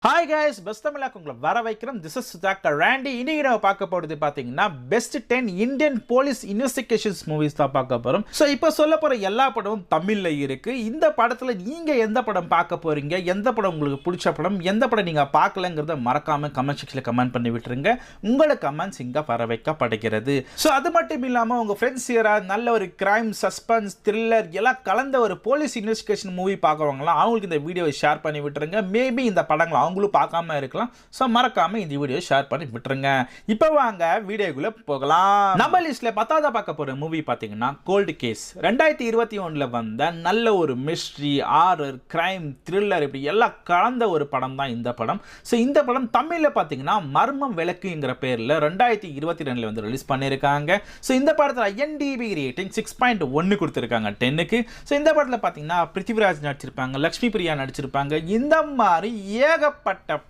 Hi guys, best தமிழாக்கு உங்களை வர வைக்கிறோம். This is Sudhakar Randy. இன்னைக்கு நம்ம பார்க்க போறது பாத்தீங்கன்னா best 10 Indian police investigations movies தான் பார்க்க போறோம். சோ இப்போ சொல்ல போற எல்லா படமும் தமிழ்ல இருக்கு. இந்த படத்துல நீங்க எந்த படம் பார்க்க போறீங்க, எந்த படம் உங்களுக்கு பிடிச்ச படம், எந்த படம் நீங்க பார்க்கலங்கறத மறக்காம கமெண்ட் செக்ஷன்ல கமெண்ட் பண்ணி விட்டுருங்க. உங்களோட கமெண்ட்ஸ் இங்க வர வைக்கப்படுகிறது. சோ அது மட்டும் இல்லாம உங்க ஃப்ரெண்ட்ஸ் யாராவது நல்ல ஒரு கிரைம், சஸ்பென்ஸ், த்ரில்லர் எல்லாம் கலந்த ஒரு போலீஸ் இன்வெஸ்டிகேஷன் மூவி பார்க்கறவங்களா அவங்களுக்கு இந்த வீடியோவை ஷேர் பண்ணி விட்டுருங்க. மேபி இந்த படங்களை அவங்களும் பார்க்காம இருக்கலாம். சோ மறக்காம இந்த வீடியோ ஷேர் பண்ணி விட்டுருங்க. இப்போ வாங்க வீடியோக்குள்ள போகலாம். நம்ம லிஸ்ட்ல 10ஆவதா பார்க்க போற மூவி பாத்தீங்கன்னா கோல்ட் கேஸ். 2021ல வந்த நல்ல ஒரு மிஸ்ட்ரி, ஹாரர், கிரைம், த்ரில்லர் இப்படி எல்லாம் கலந்த ஒரு படம் தான் இந்த படம். சோ இந்த படம் தமிழ்ல பாத்தீங்கன்னா மர்மம் விளக்குங்கிற பேர்ல 2022ல வந்து ரிலீஸ் பண்ணிருக்காங்க. சோ இந்த படத்துல IMDb ரேட்டிங் 6.1 கொடுத்திருக்காங்க 10க்கு. சோ இந்த படத்துல பாத்தீங்கன்னா பிருத்திவிராஜ் நடிச்சிருப்பாங்க, லட்சுமி பிரியா நடிச்சிருப்பாங்க. இந்த மாதிரி ஏகப்பட்ட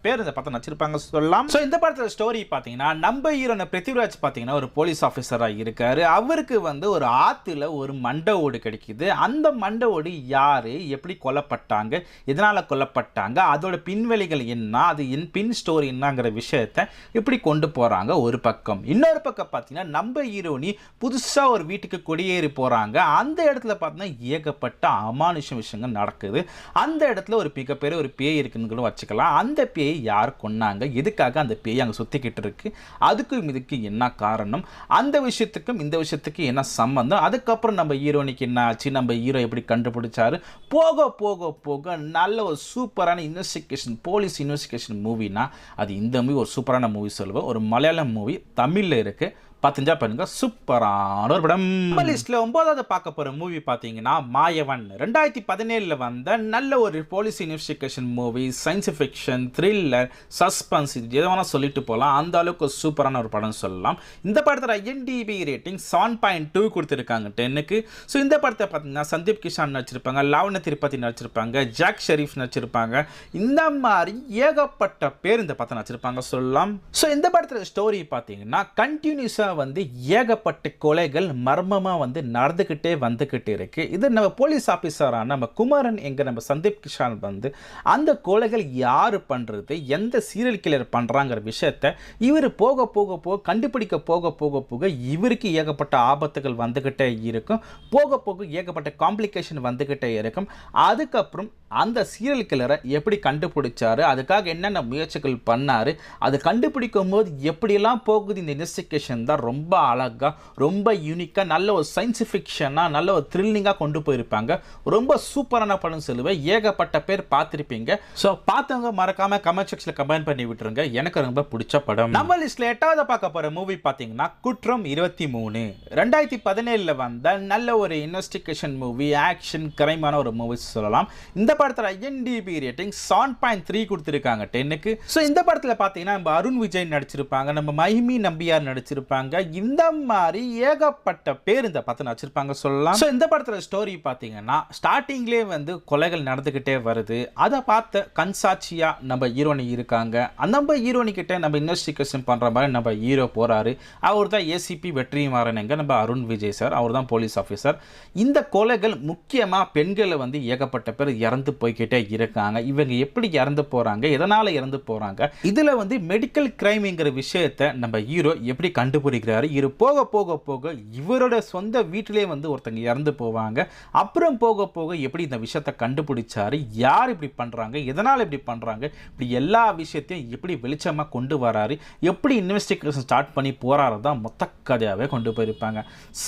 பேர் இந்த படத்தை நடிச்சிருப்பாங்க சொல்லலாம். சோ இந்த படத்துல ஸ்டோரி பாத்தீங்கன்னா நம்ம ஹீரோன பிருத்திவிராஜ் பாத்தீங்கன்னா ஒரு போலீஸ் ஆபீசரா இருக்காரு. அவருக்கு வந்து ஒரு ஆத்துல ஒரு மண்டை ஓடு கிடைக்குது. அந்த மண்டை ஓடு யாரு, எப்படி கொல்லப்பட்டாங்க, எதனால கொல்லப்பட்டாங்க, அதோட பின்வெளிகள் என்ன, அது பின் ஸ்டோரி என்னங்கிற விஷயத்தை இப்படி கொண்டு போறாங்க ஒரு பக்கம். இன்னொரு பக்கம் பாத்தீங்கன்னா நம்ம ஹீரோனி புதுசா ஒரு வீட்டுக்கு குடியேறி போறாங்க. அந்த இடத்துல பார்த்தீங்கன்னா ஏகப்பட்ட அமானுஷ விஷயங்கள் நடக்குது. அந்த இடத்துல ஒரு மிகப்பெரிய ஒரு பேய் இருக்குன்னு வச்சுக்கலாம். அந்த பேய் யார் கொன்னாங்க, எதுக்காக அந்த பேய் அங்கே சுத்திக்கிட்டு இருக்கு, அதுக்கும் இதுக்கு என்ன காரணம், அந்த விஷயத்துக்கும் இந்த விஷயத்துக்கு என்ன சம்பந்தம், அதுக்கப்புறம் நம்ம ஹீரோனிக்கு என்ன ஆச்சு, நம்ம ஹீரோ எப்படி கண்டுபிடிச்சாரு, போக போக போக நல்ல ஒரு சூப்பரான இன்வெஸ்டிகேஷன், போலீஸ் இன்வெஸ்டிகேஷன் மூவினா அது இந்த மூவி ஒரு சூப்பரான மூவி சொல்லுவேன். ஒரு மலையாளம் மூவி தமிழ்ல இருக்கு, பார்த்துஞ்சா பாருங்க, சூப்பரான ஒரு படம். லிஸ்ட்ல 9ஆவது பார்க்க போற மூவி பாத்தீங்கன்னா மாயவன். 2017ல வந்த நல்ல ஒரு police investigation movie, science fiction, thriller, suspense எது வேணா சொல்லிட்டு போகலாம். அந்த அளவுக்கு சூப்பரான ஒரு படம் சொல்லலாம். இந்த படத்துல IMDb ரேட்டிங் 7.2 கொடுத்திருக்காங்க 10க்கு. ஸோ இந்த படத்தை பார்த்தீங்கன்னா சந்தீப் கிஷான் நடிச்சிருப்பாங்க, லாவண்ய திருப்பதி நடிச்சிருப்பாங்க, ஜாக் ஷெரீஃப் நடிச்சிருப்பாங்க. இந்த மாதிரி ஏகப்பட்ட பேர் இந்த படத்தை நடிச்சிருப்பாங்க சொல்லலாம். ஸோ இந்த படத்துல ஸ்டோரி பார்த்தீங்கன்னா கண்டினியூஸா வந்து ஏகப்பட்ட கொலைகள் மர்மமா வந்து நடந்துகிட்டே வந்துகிட்டே இருக்கு. இது நம்ம போலீஸ் ஆபீசரான நம்ம குமரன் எங்க நம்ம சந்தீப் கிஷான் வந்து அந்த கொலைகள் யாரு பண்றது, எந்த சீரியல் கில்லர் பண்றாங்கிற விஷயத்தை இவர் போக போக போக கண்டுபிடிக்க போக போக போக இவருக்கு ஏகப்பட்ட ஆபத்துகள் வந்துகிட்டே இருக்கும். போக போக ஏகப்பட்ட காம்ப்ளிகேஷன் வந்துகிட்டே இருக்கும். அதுக்கப்புறம் அந்த சீரியல் கில்லரை எப்படி கண்டுபிடிச்சாரு, அதுக்காக என்னென்ன முயற்சிகள் பண்ணாரு, அது கண்டுபிடிக்கும் போது எப்படியெல்லாம் போகுது இந்த இன்வெஸ்டிகேஷன் தான் ரொம்ப அழகா, ரொம்ப யூனிக்கா, நல்ல ஒரு சயின்ஸ் ஃபிக்ஷனா, நல்ல ஒரு த்ரில்லிங்கா கொண்டு போயிருப்பாங்க. ரொம்ப சூப்பரான படம் சொல்லுவேன். ஏகப்பட்ட பேர் பார்த்திருப்பீங்க. ஸோ பார்த்தவங்க மறக்காம கமெண்ட் செக்ஷன்ல கமெண்ட் பண்ணி விட்டுருங்க. எனக்கு ரொம்ப பிடிச்ச படம். நம்ம லிஸ்ட்ல 8ஆவது பார்க்க போற மூவி பாத்தீங்கன்னா குற்றம் 23. 2017ல வந்த நல்ல ஒரு இன்வெஸ்டிகேஷன் மூவி, ஆக்ஷன் கிரைமான ஒரு மூவி சொல்லலாம். இந்த படத்துல IMDb ரேட்டிங் 7.3 கொடுத்திருக்காங்க 10க்கு. ஸோ இந்த படத்துல பாத்தீங்கன்னா நம்ம அருண் விஜய் நடிச்சிருப்பாங்க, நம்ம மஹிமி நம்பியார் நடிச்சிருப்பாங்க. இந்த மாதிரி ஏகப்பட்ட பேர் இந்த படத்தை நடிச்சிருப்பாங்க சொல்லலாம். ஸோ இந்த படத்துல ஸ்டோரி பாத்தீங்கன்னா ஸ்டார்டிங்லேயே வந்து கொலைகள் நடந்துகிட்டே வருது. அதை பார்த்த கண்சாட்சியா நம்ம ஹீரோனி இருக்காங்க. நம்ம ஹீரோனி கிட்ட நம்ம இன்வெஸ்டிகேஷன் பண்ற மாதிரி நம்ம ஹீரோ போறாரு. அவர் தான் ACP வெற்றிமாறன் எங்க நம்ம அருண் விஜய் சார், அவர் தான் போலீஸ் ஆஃபீஸர். இந்த கொலைகள் முக்கியமா பெண்களை வந்து ஏகப்பட்ட பேர் இறந்து போய்கிட்டே இருக்காங்க. இவங்க எப்படி இறந்து போறாங்க, எதனால இறந்து போறாங்க, இதுல வந்து மெடிக்கல் கிரைம்ங்கிற விஷயத்தை நம்ம ஹீரோ எப்படி கண்டுபிடிக்கிறாரு. இவர் போக போக போக இவரோட சொந்த வீட்டிலே வந்து ஒருத்தங்க இறந்து போவாங்க. அப்புறம் போக போக எப்படி இந்த விஷயத்தை கண்டுபிடிச்சாரு, யார் இப்படி பண்றாங்க, எதனால இப்படி பண்றாங்க, இப்படி எல்லா விஷயத்தையும் எப்படி வெளிச்சமா கொண்டு வராரு, எப்படி இன்வெஸ்டிகேஷன் ஸ்டார்ட் பண்ணி போறாரு தான் மொத்த கதையாவே கொண்டு போயிருப்பாங்க.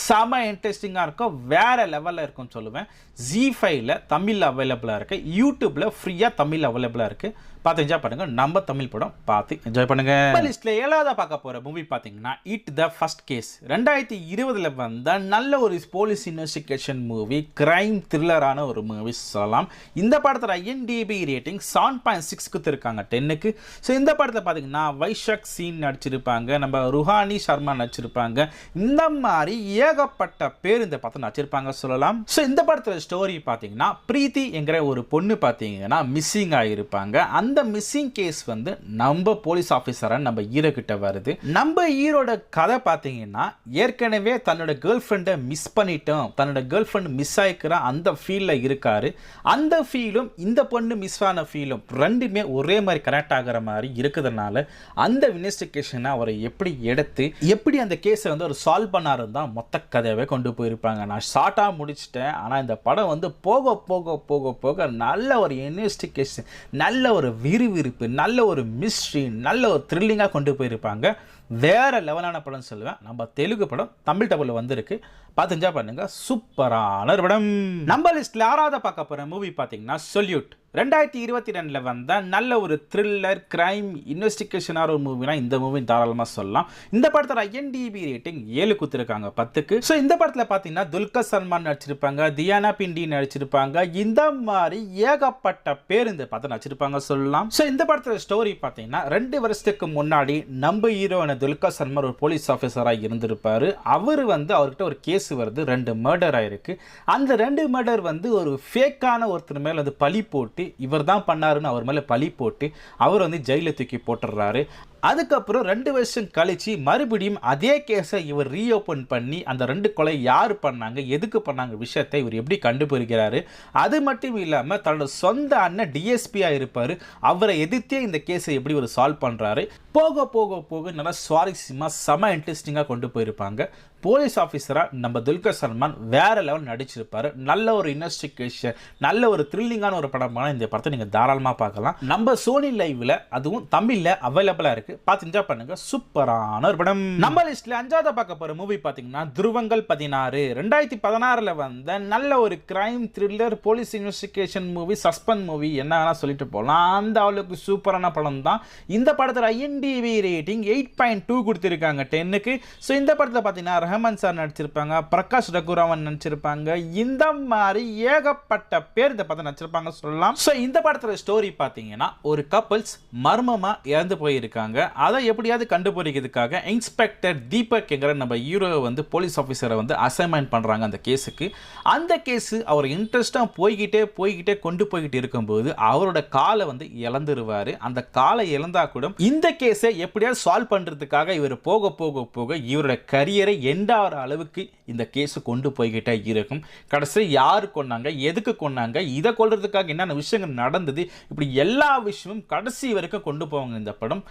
செம இன்ட்ரெஸ்டிங்கா இருக்கும், வேற லெவல்ல இருக்கும் சொல்லுவேன். ZEE5ல தமிழ் அவைலபிளா இருக்கு, யூடியூப்ல ஃப்ரீயா தமிழ் அவைலபிளா இருக்கு. பார்த்து என்ஜாய் பண்ணுங்க. நம்ம தமிழ் படம் பார்த்து என்ஜாய் பண்ணுங்க. லிஸ்ட்ல 7ஆவதா பார்க்க போற மூவி பாத்தீங்கன்னா இட் த ஃபர்ஸ்ட் கேஸ். 2020ல வந்த நல்ல ஒரு போலீஸ் இன்வெஸ்டிகேஷன் மூவி, கிரைம் த்ரில்லரான ஒரு மூவி சொல்லலாம். இந்த படத்துல IMDb ரேட்டிங் 7.6 கொடுத்திருக்காங்க 10க்கு. ஸோ இந்த படத்துல பாத்தீங்கன்னா வைஷாக் சீன் நடிச்சிருப்பாங்க, நம்ம ருஹானி சர்மா நடிச்சிருப்பாங்க. இந்த மாதிரி ஏகப்பட்ட பேர் இந்த படத்தை நடிச்சிருப்பாங்க சொல்லலாம். ஸோ இந்த படத்துல ஸ்டோரி பாத்தீங்கன்னா பிரீத்தி என்கிற ஒரு பொண்ணு பாத்தீங்கன்னா மிஸ்ஸிங் ஆகியிருப்பாங்க. அந்த அந்த மிஸ்ஸிங் கேஸ் வந்து நம்ம போலீஸ் ஆஃபீஸராக நம்ம ஹீரோ கிட்ட வருது. நம்ம ஹீரோட கதை பார்த்தீங்கன்னா ஏற்கனவே தன்னோட கேர்ள் ஃப்ரெண்டை மிஸ் பண்ணிட்டோம், தன்னோட கேர்ள் ஃப்ரெண்ட் மிஸ் ஆகிக்கிற அந்த ஃபீலில் இருக்காரு. அந்த ஃபீலும் இந்த பொண்ணு மிஸ் ஆன ஃபீலும் ரெண்டுமே ஒரே மாதிரி கனெக்ட் ஆகிற மாதிரி இருக்கிறதுனால அந்த இன்வெஸ்டிகேஷனை அவரை எப்படி எடுத்து எப்படி அந்த கேஸை வந்து ஒரு சால்வ் பண்ணாருன்னு தான் மொத்த கதையாகவே கொண்டு போயிருப்பாங்க. நான் ஷார்ட்டாக முடிச்சிட்டேன். ஆனால் இந்த படம் வந்து போக போக போக போக நல்ல ஒரு இன்வெஸ்டிகேஷன், நல்ல ஒரு விறுவிறுப்பு, நல்ல ஒரு மிஸ்ட்ரி, நல்ல ஒரு த்ரில்லிங்காக கொண்டு போயிருப்பாங்க. வேற லெவலான படம் சொல்லுவேன். நம்ம தெலுங்கு படம் தமிழ் டபுள் வந்திருக்கு, பார்த்து என்ஜாய் பண்ணுங்க. சூப்பரான ஒரு படம். நம்ம லிஸ்ட்ல 6வது பார்க்க போற மூவி பார்த்தீங்கன்னா சொல்யூட். 2022 வந்த நல்ல ஒரு த்ரில்லர் கிரைம் இன்வெஸ்டிகேஷனான ஒரு மூவினா இந்த மூவி தாராளமாக சொல்லலாம். இந்த படத்தில் IMDb ரேட்டிங் 7 கொடுத்துருக்காங்க 10க்கு. ஸோ இந்த படத்தில் பார்த்தீங்கன்னா துல்கர் சல்மான் நடிச்சிருப்பாங்க, தியானா பிண்டி நடிச்சிருப்பாங்க, இந்த மாதிரி ஏகப்பட்ட பேர் இந்த படத்தை நடிச்சிருப்பாங்க சொல்லலாம். ஸோ இந்த படத்தில் ஸ்டோரி பார்த்தீங்கன்னா 2 வருஷத்துக்கு முன்னாடி நம்ம ஹீரோன துல்கர் சல்மான் ஒரு போலீஸ் ஆஃபீஸராக இருந்திருப்பாரு. அவர் வந்து அவர்கிட்ட ஒரு கேஸ் வருது, 2 மர்டர் ஆயிருக்கு. அந்த 2 மர்டர் வந்து ஒரு ஃபேக்கான ஒருத்தர் மேலே வந்து பழி போட்டு இவர் தான் பண்ணாருன்னு அவர் மேலே பழி போட்டு அவர் வந்து ஜெயில தூக்கி போட்டுடுறாரு. அதுக்கப்புறம் 2 வருஷம் கழிச்சு மறுபடியும் அதே கேஸை இவர் ரீஓப்பன் பண்ணி அந்த 2 கொலை யார் பண்ணாங்க, எதுக்கு பண்ணாங்க விஷயத்தை இவர் எப்படி கண்டுபிடிக்கிறாரு. அது மட்டும் இல்லாமல் தன்னோட சொந்த அண்ணன் டிஎஸ்பியாக இருப்பார், அவரை எதிர்த்தே இந்த கேஸை எப்படி ஒரு சால்வ் பண்ணுறாரு. போக போக போக நல்லா சுவாரஸ்யமாக செம இன்ட்ரெஸ்டிங்காக கொண்டு போயிருப்பாங்க. போலீஸ் ஆஃபீஸராக நம்ம துல்கர் சல்மான் வேற லெவல் நடிச்சிருப்பார். நல்ல ஒரு இன்வெஸ்டிகேஷன், நல்ல ஒரு த்ரில்லிங்கான ஒரு படமான இந்த படத்தை நீங்கள் தாராளமாக பார்க்கலாம். நம்ம சோனி லைவ்ல அதுவும் தமிழில் அவைலபிளாக இருக்கு, பார்த்து என்ஜாய் பண்ணுங்க. சூப்பரான ஒரு படம். நம்ம லிஸ்ட்ல 5வது பார்க்க போற மூவி பார்த்தீங்கன்னா துருவங்கள் 16. 2016 வந்த நல்ல ஒரு crime thriller police investigation movie, suspense movie, என்ன வேணா சொல்லிட்டு போகலாம். அந்த அளவுக்கு சூப்பரான படம் தான். இந்த படத்தில் IMDb ரேட்டிங் 8.2 கொடுத்துருக்காங்க 10க்கு. ஸோ இந்த படத்தில் பார்த்தீங்கன்னா ரஹ்மான் சார் நடிச்சிருப்பாங்க, பிரகாஷ் ரகுராமன் நடிச்சிருப்பாங்க, இந்த மாதிரி ஏகப்பட்ட பேர் இந்த படத்தை நடிச்சிருப்பாங்க சொல்லலாம். ஸோ இந்த படத்தில் ஸ்டோரி பார்த்தீங்கன்னா ஒரு கப்பல்ஸ் மர்மமா இறந்து போயிருக்காங்க. அதை எப்படியாவது கண்டுபிடிக்கிறதுக்காக இன்ஸ்பெக்டர் தீபக் என்கிற நம்ம ஹீரோ வந்து போலீஸ் ஆஃபீஸரை வந்து அசைன்மெண்ட் பண்றாங்க அந்த கேஸுக்கு. அந்த கேஸ் அவர் இன்ட்ரெஸ்டாக போய்கிட்டே கொண்டு போய்கிட்டு இருக்கும்போது அவரோட காலை வந்து இழந்துருவாரு. அந்த காலை இழந்தா கூட இந்த கேஸை எப்படியாவது சால்வ் பண்றதுக்காக இவர் போக போக போக இவரோட கரியரை எண்டாகிற அளவுக்கு இந்த கேஸ் கொண்டு போய்கிட்டே இருக்கும். கடைசி யார் கொன்னாங்க, எதுக்கு கொன்னாங்க, இதை கொள்றதுக்காக என்னென்ன விஷயங்கள் நடந்தது, இப்படி எல்லா விஷயமும் கடைசி வரைக்கும் கொண்டு போவாங்க. இந்த படம்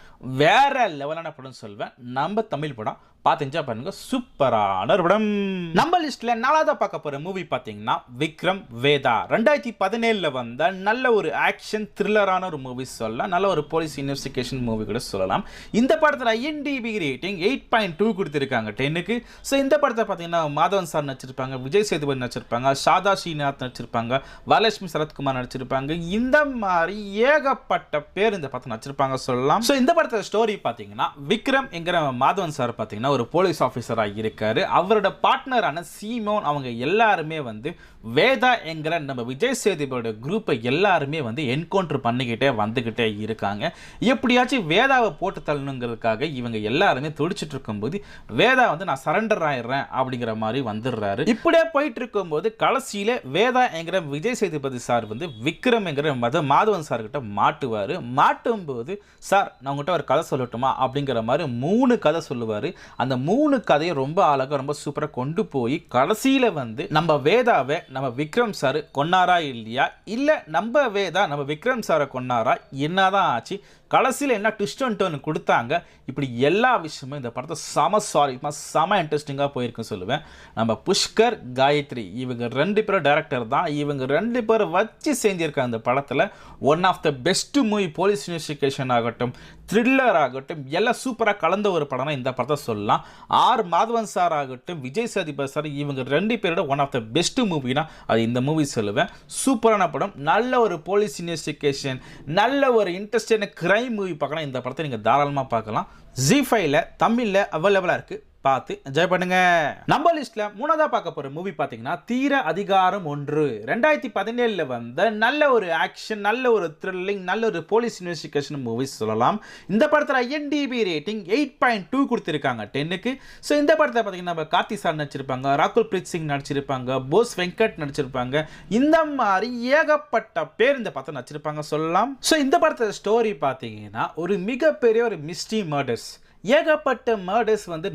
வேற லெவலான படம் சொல்வேன். நம்ம தமிழ் படம், பார்த்து என்ஜாய் பண்ணுங்க. சூப்பரான ஒரு படம். நம்ம லிஸ்ட்ல 4வது பார்க்க போற மூவி பார்த்தீங்கன்னா விக்ரம் வேதா. 2017 வந்த நல்ல ஒரு ஆக்ஷன் த்ரில்லரான ஒரு மூவி சொல்லலாம், நல்ல ஒரு போலீஸ் இன்வெஸ்டிகேஷன் மூவி கூட சொல்லலாம். இந்த படத்தில் IMDb ரேட்டிங் 8.2 கொடுத்துருக்காங்க 10க்கு. ஸோ இந்த படத்தை பார்த்தீங்கன்னா மாதவன் சார் நடிச்சிருப்பாங்க, விஜய் சேதுபதி நடிச்சிருப்பாங்க, சாதா ஸ்ரீநாத் நடிச்சிருப்பாங்க, வரலட்சுமி சரத்குமார் நடிச்சிருப்பாங்க, இந்த மாதிரி ஏகப்பட்ட பேர் இந்த படத்தை நடிச்சிருப்பாங்க சொல்லலாம். ஸோ இந்த படத்தை ஸ்டோரி பார்த்தீங்கன்னா விக்ரம் என்கிற மாதவன் சார் பார்த்தீங்கன்னா ஒரு போலீஸ் ஆஃபீஸராக இருக்காரு. அவரோட பார்ட்னரான சீமோன் அவங்க எல்லாருமே வந்து வேதா என்கிற நம்ம விஜய் சேதுபதியோட குரூப்பை எல்லாருமே வந்து என்கவுண்டர் பண்ணிக்கிட்டே வந்துக்கிட்டே இருக்காங்க. எப்படியாச்சும் வேதாவை போட்டு தள்ளணுங்கிறதுக்காக இவங்க எல்லாருமே துடிச்சிட்டு இருக்கும்போது வேதா வந்து நான் சரண்டர் ஆயிடுறேன் அப்படிங்கிற மாதிரி வந்துடுறாரு. இப்படியே போயிட்டு இருக்கும்போது கடைசியில வேதா என்கிற விஜய் சேதுபதி சார் வந்து விக்ரம் என்கிற மாதவன் சார் கிட்ட மாட்டுவார். மாட்டும் போது சார் நான் உங்கள்கிட்ட ஒரு கதை சொல்லட்டுமா அப்படிங்கிற மாதிரி 3 கதை சொல்லுவார். அந்த 3 கதையும் ரொம்ப அழகாக ரொம்ப சூப்பராக கொண்டு போய் கடைசியில் வந்து நம்ம வேதாவை நம்ம விக்ரம் சார் கொன்னாரா இல்லையா, இல்லை நம்ம வேதா நம்ம விக்ரம் சாரை கொன்னாரா, என்னதான் ஆச்சு, கடைசியில் என்ன ட்விஸ்ட் அண்ட் டர்ன் கொடுத்தாங்க, இப்படி எல்லா விஷயமும் இந்த படத்தை செம இன்ட்ரெஸ்டிங்காக போயிருக்குன்னு சொல்லுவேன். நம்ம புஷ்கர் காயத்ரி இவங்க 2 பேரும் டைரக்டர் தான். இவங்க 2 பேரும் வச்சு செஞ்சிருக்காங்க இந்த படத்தில். One of the best movie, police investigation ஆகட்டும், த்ரில்லர் ஆகட்டும், எல்லாம் சூப்பராக கலந்த ஒரு படம் இந்த படத்தை சொல்லலாம். மாதவன் சார் ஆகட்டும், விஜய் சேதுபதி சார், இவங்க 2 பேரோட ஒன் ஆஃப் த பெஸ்ட் மூவினா அது இந்த மூவி சொல்லுவேன். சூப்பரான படம், நல்ல ஒரு போலீஸ் இன்வெஸ்டிகேஷன், நல்ல ஒரு இன்ட்ரெஸ்டான கிரைம் மூவி பார்க்கலாம். இந்த படத்தை நீங்கள் தாராளமாக பார்க்கலாம். ZEE5ல தமிழில் அவைலபிளாக இருக்குது, பார்த்து என்ஜாய் பண்ணுங்க. நம்ம லிஸ்ட்ல மூணாவதா பார்க்க போற மூவி பாத்தீங்கன்னா தீர அதிகாரம் 1. 2017 வந்த நல்ல ஒரு ஆக்ஷன், நல்ல ஒரு த்ரில்லிங், நல்ல ஒரு போலீஸ் இன்வெஸ்டிகேஷன் மூவி சொல்லலாம். இந்த படத்துல IMDb ரேட்டிங் 8.2 கொடுத்திருக்காங்க 10க்கு. சோ இந்த படத்தை பாத்தீங்கன்னா நம்ம கார்த்தி சார் நடிச்சிருப்பாங்க, ராகுல் பிரீத் சிங் நடிச்சிருப்பாங்க, போஸ் வெங்கட் நடிச்சிருப்பாங்க. இந்த மாதிரி ஏகப்பட்ட பேர் இந்த படத்தை நடிச்சிருப்பாங்க சொல்லலாம். சோ இந்த படத்தோட ஸ்டோரி பாத்தீங்கன்னா ஒரு மிகப்பெரிய ஒரு மிஸ்ட்ரி மர்டர்ஸ், ஏகப்பட்ட மர்டர்ஸ் வந்து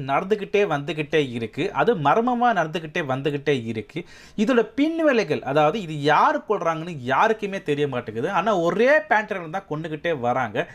வந்துக்கிட்டே இருக்கு. அது மர்மமாக வந்துக்கிட்டே இருக்கு. இதோட பின்விளைகள், அதாவது இது யார் கொள்றாங்கன்னு யாருக்குமே தெரிய மாட்டேங்குது. ஆனால் ஒரே பேட்டர்ன் தான் கொண்டுகிட்டே வராங்க.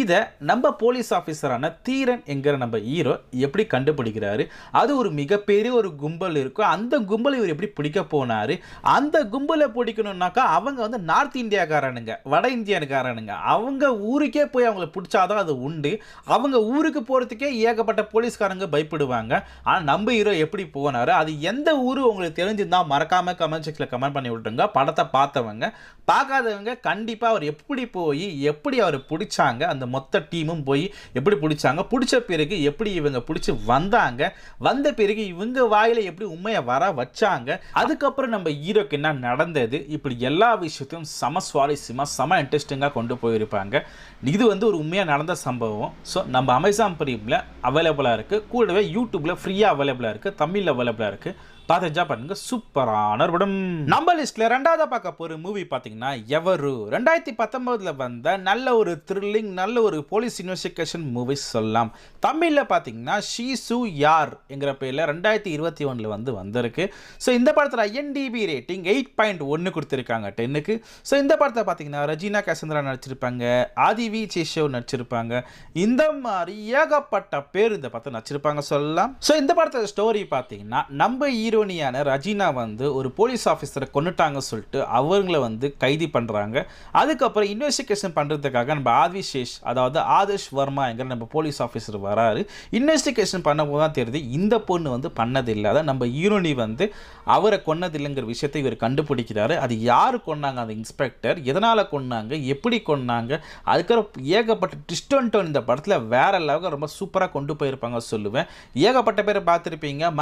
இதை நம்ம போலீஸ் ஆஃபீஸரான தீரன் என்கிற நம்ம ஹீரோ எப்படி கண்டுபிடிக்கிறாரு? அது ஒரு மிகப்பெரிய ஒரு கும்பல் இருக்கும். அந்த கும்பலை இவர் எப்படி பிடிக்க போனாரு? அந்த கும்பலை பிடிக்கணும்னாக்கா அவங்க வந்து நார்த் இந்தியாக்காரனுங்க, வட இந்தியனுக்காரனுங்க. அவங்க ஊருக்கே போய் அவங்களை பிடிச்சாதான் அது உண்டு. அவங்க ஊருக்கு போகிறதுக்கே ஏகப்பட்ட போலீஸ்காரங்க பயப்படுவாங்க. ஆனால் நம்ம ஹீரோ எப்படி போனாரு? அது எந்த ஊர் உங்களுக்கு தெரிஞ்சிருந்தா மறக்காம கமெண்ட் செக்ஷனில் கமெண்ட் பண்ணி விட்டுருங்க. படத்தை பார்த்தவங்க, பார்க்காதவங்க கண்டிப்பாக அவர் எப்படி போய் எப்படி அவர் பிடிச்சாங்க, அந்த மொத்த டீமும் போய் எப்படி பிடிச்சாங்க, பிடிச்ச பிறகு எப்படி இவங்க பிடிச்சி வந்தாங்க, வந்த பிறகு இவங்க வாயில எப்படி உண்மையை வர வச்சாங்க, அதுக்கப்புறம் நம்ம ஹீரோக்கு என்ன நடந்தது, இப்படி எல்லா விஷயத்தையும் செம சுவாரஸ்யமாக செம இன்ட்ரெஸ்டிங்காக கொண்டு போயிருப்பாங்க. இது வந்து ஒரு உண்மையாக நடந்த சம்பவம். ஸோ நம்ம அமேசான் பிரைமில் அவைலபிளாக இருக்குது, கூடவே யூடியூப்பில் ஃப்ரீயாக அவைலபிளாக இருக்குது, தமிழில் அவைலபிளாக இருக்குது. பார்த்து என்ஜாய் பண்ணுங்க. சூப்பரான ஒரு படம். நம்ம லிஸ்ட்ல ரெண்டாவது பார்க்க போற மூவி பாத்தீங்கன்னா எவரு. 2019 வந்த நல்ல ஒரு த்ரில்லிங், நல்ல ஒரு போலீஸ் இன்வெஸ்டிகேஷன் மூவி சொல்லலாம். தமிழ்ல பாத்தீங்கன்னா ஷீசு யார் என்கிற பேர்ல 2021 வந்து வந்திருக்கு. ஸோ இந்த படத்துல IMDb ரேட்டிங் 8.1 கொடுத்திருக்காங்க 10க்கு. ஸோ இந்த படத்தை பாத்தீங்கன்னா ரஜினா கேசந்திரா நடிச்சிருப்பாங்க, ஆதிவி சேஷவ் நடிச்சிருப்பாங்க. இந்த மாதிரி ஏகப்பட்ட பேர் இந்த படத்தை நடிச்சிருப்பாங்க சொல்லலாம். ஸோ இந்த படத்தோட ஸ்டோரி பாத்தீங்கன்னா நம்ம ஹீரோனியான ரஜினா வந்து ஒரு போலீஸ் ஆஃபீஸரை கொண்டுட்டாங்க சொல்லிட்டு அவங்கள வந்து கைது பண்ணுறாங்க. அதுக்கப்புறம் இன்வெஸ்டிகேஷன் பண்ணுறதுக்காக நம்ம ஆதிசேஷ், அதாவது ஆதர்ஷ் வர்மா என்கிற நம்ம போலீஸ் ஆஃபீஸர் வராரு. இன்வெஸ்டிகேஷன் பண்ணும்போது தான் தெரியுது இந்த பொண்ணு வந்து பண்ணதில்லை, அதான் நம்ம ஹீரோனி வந்து அவரை கொன்னதில்லைங்கிற விஷயத்தை இவர் கண்டுபிடிக்கிறாரு. அது யார் கொன்னாங்க, அந்த இன்ஸ்பெக்டர் எதனால் கொன்னாங்க, எப்படி கொன்னாங்க, அதுக்கப்புறம் ஏகப்பட்ட டிஸ்டோன்டோன் இந்த படத்தில் வேற லெவலில் ரொம்ப சூப்பராக கொண்டு போயிருப்பாங்க சொல்லுவேன். ஏகப்பட்ட பேரை பார்த்துருப்பீங்க,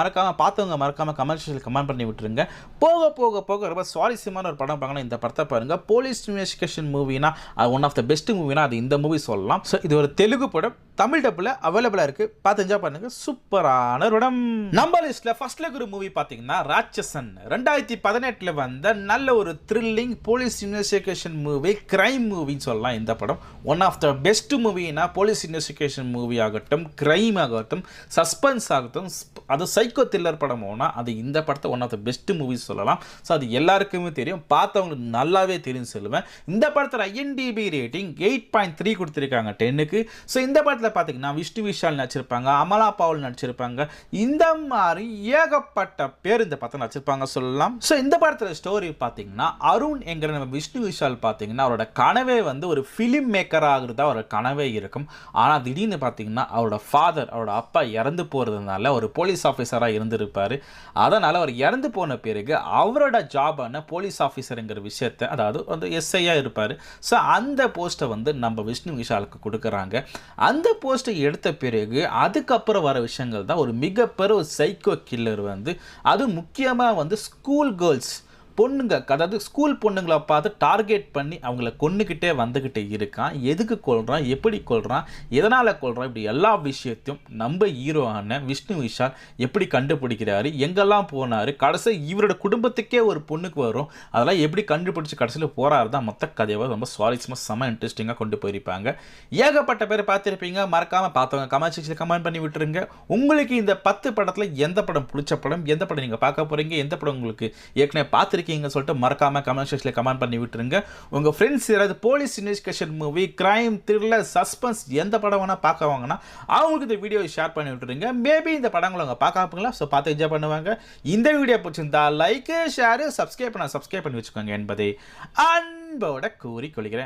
பார்த்தவங்க மறக்காம கமெண்ட் பண்ணி விட்டுருங்க. போக போக போக ரொம்ப சுவாரஸ்யமான ஒரு படம் பார்க்கணும். இந்த படத்தை பாருங்க. போலீஸ் இன்வெஸ்டிகேஷன் மூவினா ஒன் ஆஃப் த பெஸ்ட் மூவினா அது இந்த மூவி சொல்லலாம். ஸோ இது ஒரு தெலுங்கு படம், தமிழ் டப்பில் அவைலபிளாக இருக்கு, பார்த்து என்ஜாய் பண்ணுங்க. சூப்பரான ஒரு படம். நம்ம லிஸ்ட்ல ஃபர்ஸ்ட்ல ஒரு மூவி பார்த்தீங்கன்னா ராட்சசன். 2018 வந்த நல்ல ஒரு thrilling police investigation movie, crime மூவின்னு சொல்லலாம். இந்த படம் ஒன் ஆஃப் த பெஸ்ட் மூவினா போலீஸ் இன்வெஸ்டிகேஷன் மூவி ஆகட்டும், கிரைம் ஆகட்டும், சஸ்பென்ஸ் ஆகட்டும், அது சைக்கோ த்ரில்லர் படம் போனால் அது இந்த படத்தை one of the best movies சொல்லலாம். ஸோ அது எல்லாருக்குமே தெரியும், பார்த்தவங்களுக்கு நல்லாவே தெரியும் சொல்லுவேன். இந்த படத்தில் IMDb ரேட்டிங் 8.3 கொடுத்துருக்காங்க 10க்கு. ஸோ இந்த படத்தில் பார்த்தீங்கன்னா விஷ்ணு விஷால் நடிச்சிருப்பாங்க, அமலா பாவுல் நடிச்சிருப்பாங்க. இந்த மாதிரி ஏகப்பட்ட பேர் இந்த படத்தை நடிச்சிருப்பாங்க சொல்லலாம். ஸோ இந்த படத்தில் ஸ்டோரி பார்த்தீங்கன்னா அருண் என்கிற நம்ம விஷ்ணு விஷால் பார்த்தீங்கன்னா அவரோட கனவே வந்து ஒரு ஃபிலிம் மேக்கர் ஆகுறதா அவரோட கனவே இருக்கும். ஆனால் திடீர்னு பார்த்தீங்கன்னா அவரோட ஃபாதர், அவரோட அப்பா இறந்து போகிறதுனால ஒரு போலீஸ் ஆஃபீஸராக இருந்திருப்பார். அதனால் அவர் இறந்து போன பிறகு அவரோட ஜாபான போலீஸ் ஆஃபீஸருங்கிற விஷயத்தை, அதாவது வந்து SIயாக இருப்பார். ஸோ அந்த போஸ்ட்டை வந்து நம்ம விஷ்ணு விஷாலுக்கு கொடுக்குறாங்க. அந்த போஸ்ட்டை எடுத்த பிறகு அதுக்கப்புறம் வர விஷயங்கள் தான் ஒரு மிகப்பெரிய ஒரு சைக்கோ கில்லர் வந்து, அது முக்கியமாக வந்து ஸ்கூல் கேர்ள்ஸ் பொண்ணுங்க, அதாவது ஸ்கூல் பொண்ணுங்களை பார்த்து டார்கெட் பண்ணி அவங்கள கொண்டுக்கிட்டே வந்துக்கிட்டே இருக்கான். எதுக்கு கொள்கிறான், எப்படி கொள்கிறான், எதனால் கொள்கிறான், இப்படி எல்லா விஷயத்தையும் நம்ம ஹீரோவான விஷ்ணு விஷால் எப்படி கண்டுபிடிக்கிறாரு, எங்கெல்லாம் போனார், கடைசி இவரோட குடும்பத்துக்கே ஒரு பொண்ணுக்கு வரும், அதெல்லாம் எப்படி கண்டுபிடிச்சி கடைசியில் போகிறாரு தான் மொத்த கதையாக ரொம்ப சுவாரஸ்யமாக செம்ம இன்ட்ரெஸ்டிங்காக கொண்டு போயிருப்பாங்க. ஏகப்பட்ட பேர் பார்த்துருப்பீங்க, மறக்காமல் பார்த்தவங்க கமெண்ட் செக்ஷனில் கமெண்ட் பண்ணி விட்டுருங்க. உங்களுக்கு இந்த 10 படத்தில் எந்த படம் பிடிச்ச படம், எந்த படம் நீங்கள் பார்க்க போகிறீங்க, எந்த படம் உங்களுக்கு ஏற்கனவே பார்த்துருக்கீங்க சொல்லிட்டு மறக்காம கமெண்ட் செக்ஷன்ல கமெண்ட் பண்ணி விட்டுருங்க. உங்க ஃப்ரெண்ட்ஸ் யாராவது police investigation movie, crime, thriller, suspense எந்த படம் வேணா பார்க்க வாங்கன்னா அவங்களுக்கு இந்த வீடியோ ஷேர் பண்ணி விட்டுருங்க. மேபி இந்த படங்களை அவங்க பார்க்காப்பீங்களா, ஸோ பார்த்து என்ஜாய் பண்ணுவாங்க. இந்த வீடியோ பிடிச்சிருந்தா லைக், ஷேர், சப்ஸ்கிரைப் பண்ணி வச்சுக்கோங்க என்பதை அன்போட கூறிக்கொள்கிறேன்.